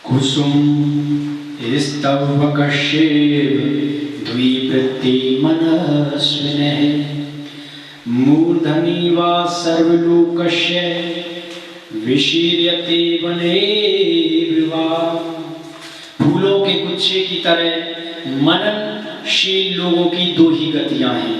कुसुम स्तवकश्येव द्विवृत्ति मनस्विनः मूर्धनि वा सर्वलोकस्य विशीर्यते वने विवा। फूलों के गुच्छे की तरह मननशील लोगों की दो ही गतियां हैं,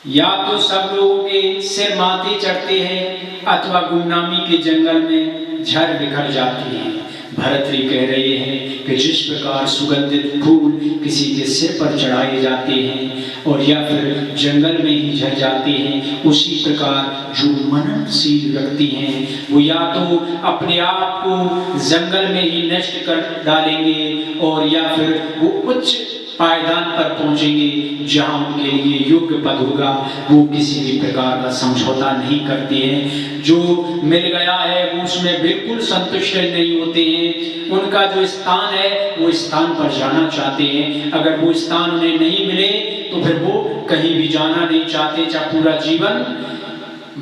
या तो सब लोगों के सिर माथे चढ़ते हैं अथवा गुमनामी के जंगल में झड़ बिखर जाती हैं। भरतरी कह रहे हैं कि जिस प्रकार सुगंधित फूल किसी के सिर पर चढ़ाए जाते हैं और या फिर जंगल में ही झड़ जाते हैं, उसी प्रकार जो मननशील व्यक्ति हैं वो या तो अपने आप को जंगल में ही नष्ट कर डालेंगे और या फिर वो उच्च पायदान पर पहुंचेंगे जहां उनके लिए योग्य पद होगा। वो किसी भी प्रकार का समझौता नहीं करते हैं। जो मिल गया है वो उसमें बिल्कुल संतुष्ट नहीं होते हैं। उनका जो स्थान है वो स्थान पर जाना चाहते हैं। अगर वो स्थान उन्हें नहीं मिले तो फिर वो कहीं भी जाना नहीं चाहते, चाहे पूरा जीवन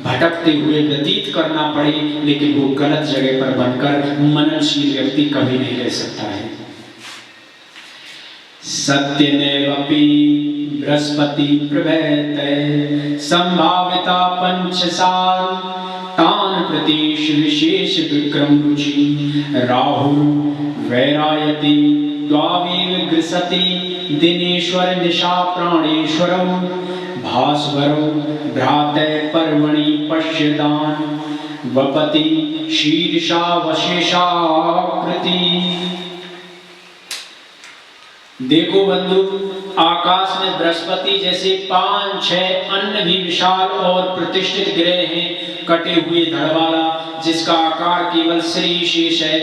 भटकते हुए व्यतीत करना पड़े, लेकिन वो गलत जगह पर बनकर मननशील व्यक्ति कभी नहीं रह सकता है। सत्यमेवपि बृहस्पति प्रभैते संभाविता पंचसाल तान प्रदेश विशेष विक्रम रुचि राहुल वैरायति द्वावीर गृसति दिनेश्वर निशा प्राणेश्वरौ भास्वरौ भ्राते पर्वणि पश्यदान वपति शीर्षा वशेषाकृति। देखो बंधु, आकाश में बृहस्पति जैसे 5-6 अन्य भी विशाल और प्रतिष्ठित ग्रह हैं, कटे हुए धड़ वाला जिसका आकार केवल श्री शेष है।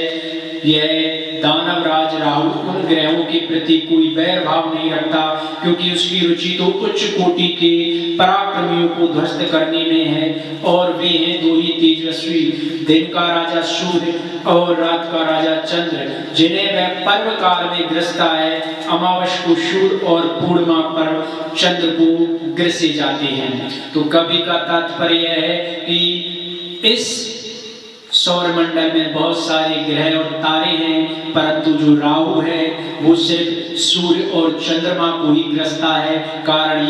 यह दानवराज राहु उन ग्रहों के प्रति कोई बैर भाव नहीं रखता, क्योंकि उसकी रुचि तो उच्च कोटि के पराक्रमियों को ध्वस्त करने में है। और वे हैं दो ही तेजस्वी, दिन का राजा सूर्य और रात का राजा चंद्र, जिन्हें वह पर्व काल में ग्रसता है। अमावस को सूर्य और पूर्णिमा पर चंद्र को ग्रसे जाते हैं। तो कवि का तात्पर्य है कि इस सौरमंडल में बहुत सारे ग्रह और तारे हैं, परंतु जो राहु है वो सिर्फ सूर्य और चंद्रमा को ही ग्रसता है। कारण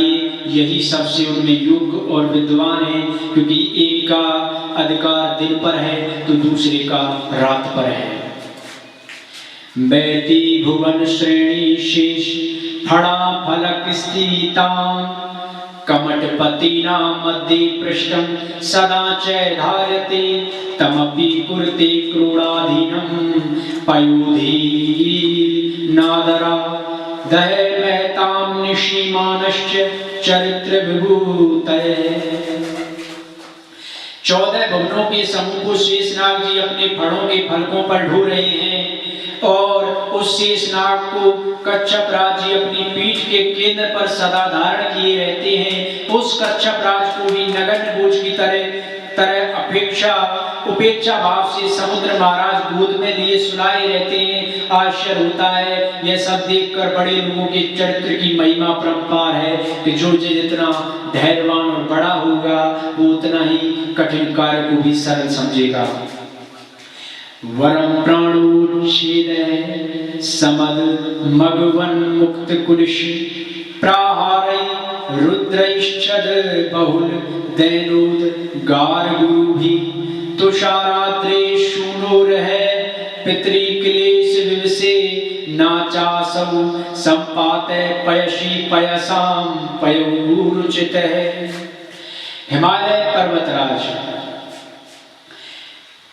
यही सबसे उनमें योग्य और विद्वान है, क्योंकि एक का अधिकार दिन पर है तो दूसरे का रात पर है। बैती भुवन श्रेणी शेष फड़ा फलक स्थिता कमटपतिना मध्ये पृष्ठं सदा च धार्यते तमपि कुरुते क्रोडाधीनं पयोधि नादरा दह महतां निशीमानश्च चरित्र विभूतये। 14 भुवनों के समूह को शेषनाग जी अपने फड़ों के फलकों पर ढो रहे हैं और उस शेषनाग को कच्छप राज जी अपनी पीठ के केंद्र पर सदा धारण किए रहते हैं। उस कच्छप राज को भी नगण्य बोझ की तरह उपेक्षा भाव से समुद्र महाराज गोद में लिए सुलाए रहते हैं। आश्चर्य होता है यह सब देखकर बड़े लोगों के चरित्र की महिमा परंपार है कि जो जितना धैर्यवान और बड़ा होगा वो उतना ही कठिन कार्य को भी सरल समझेगा। वरम प्राणोच्छेद समद मगवन मुक्त कुलिश प्राहारै रुद्रैश्चद बहुल दैनोद गार्गुरुभि तुषाराद्रे शूनोरह पितृक्लेश विवसे नाचासौ संपाते पयसी पयसाम पयोरुचितः। हिमालय पर्वतराज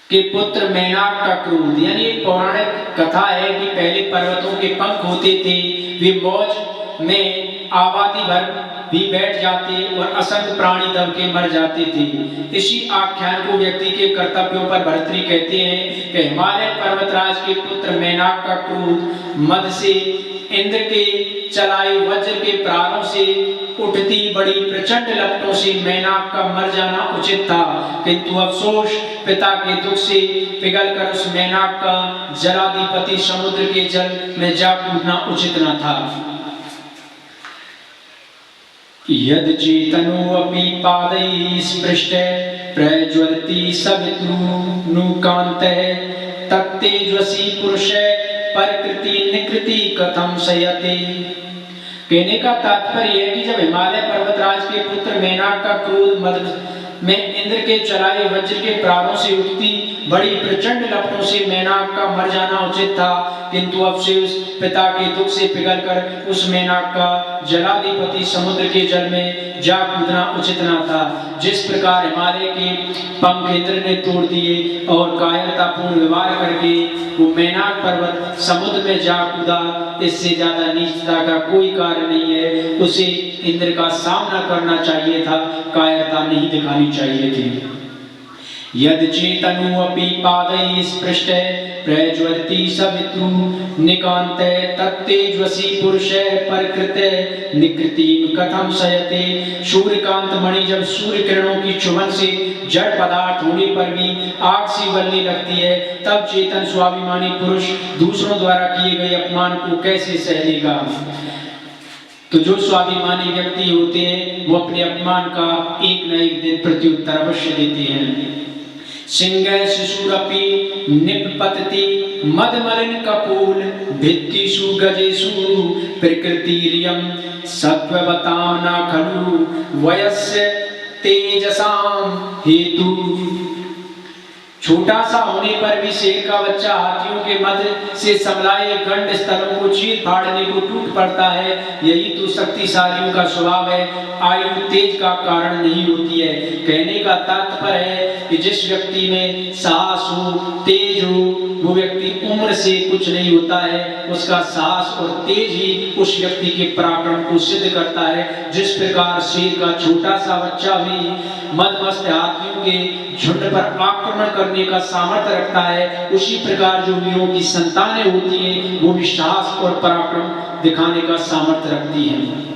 के पुत्र मेनाक का क्रोध, यानी पौराणिक कथा है कि पहले पर्वतों के पंख होते थे, वे मौज में आबादी भर भी बैठ जाते और असंख्य प्राणी दब के मर जाते थे। इसी आख्यान को व्यक्ति के कर्तव्यों पर भर्तृ कहते हैं कि हिमालय पर्वतराज के पुत्र मेनाक का क्रोध मद से इंद्र के चलाए वज्र के प्राणों से उठती बड़ी प्रचंड लपटों से मेनाक का मर जाना उचित था, किंतु अफसोस पिता के दुख से पिघलकर उस मेनाक का जलाधिपति समुद्र के जल में जा कूदना उचित न था। यद चेतनो अपि पादैः स्पृष्टे प्रज्वलति सवितृनुकान्तः तत्तेजस्वी पुरुष प्रकृति निकृति कथम सयते। कहने का तात्पर्य है कि जब हिमालय पर्वतराज के पुत्र मेनाक का क्रोध मद में इंद्र के चलाए वज्र के प्राणों से उठती बड़ी प्रचंड लपटों से मेनाक का मर जाना उचित था, किंतु अब से उस पिता के दुख से पिघलकर उस मेनाक का जलाधिपति समुद्र के जल में जा कूदना उचित न था। जिस प्रकार हिमालय के पंख इंद्र ने तोड़ दिए और कायरतापूर्ण व्यवहार करके वो मेनाक पर्वत समुद्र में जा कूदा, इससे ज्यादा नीचता का कोई कार्य नहीं है। उसे इंद्र का सामना करना चाहिए था, कायरता नहीं दिखानी चाहिए थी। यद चेतनु अपि पादैः स्पृष्टः प्रज्वलति सवितृनिकान्तः तत्तेजस्वी पुरुषः प्रकृतिः निकृतिं कथम सयते। सूर्यकांत मणि जब सूर्य किरणों की चुभन से जड़ पदार्थ होने पर भी आग सी बनने लगती है, तब चेतन स्वाभिमानी पुरुष दूसरों द्वारा किए गए अपमान को कैसे सह लेगा। तो जो स्वाभिमानी व्यक्ति होते हैं वो अपने अपमान का एक न एक दिन प्रत्युत्तर अवश्य देते हैं। सिंह शिशुरपि निपपतति मदमलिन कपूल भित्तिषु गजेषु प्रकृतिरियं सत्ववतां न खलु वयस्य तेजसां हेतु। छोटा सा होने पर भी शेर का बच्चा हाथियों के मध्य से समलाए गंड स्थलों को चीर फाड़ने को टूट पड़ता है। यही तो शक्तिशालियों का स्वभाव है, आयु तेज का कारण नहीं होती है। कहने का तात्पर्य है कि जिस व्यक्ति में साहस हो, तेज हो, वो व्यक्ति उम्र से कुछ नहीं होता है, उसका साहस और तेज ही उस व्यक्ति के पराक्रम को सिद्ध करता है। जिस प्रकार शेर का छोटा सा बच्चा भी मदमस्त हाथियों के झुंड पर आक्रमण करने का सामर्थ्य रखता है, उसी प्रकार जो वीरों की संतानें होती हैं वो भी साहस और पराक्रम दिखाने का सामर्थ्य रखती हैं।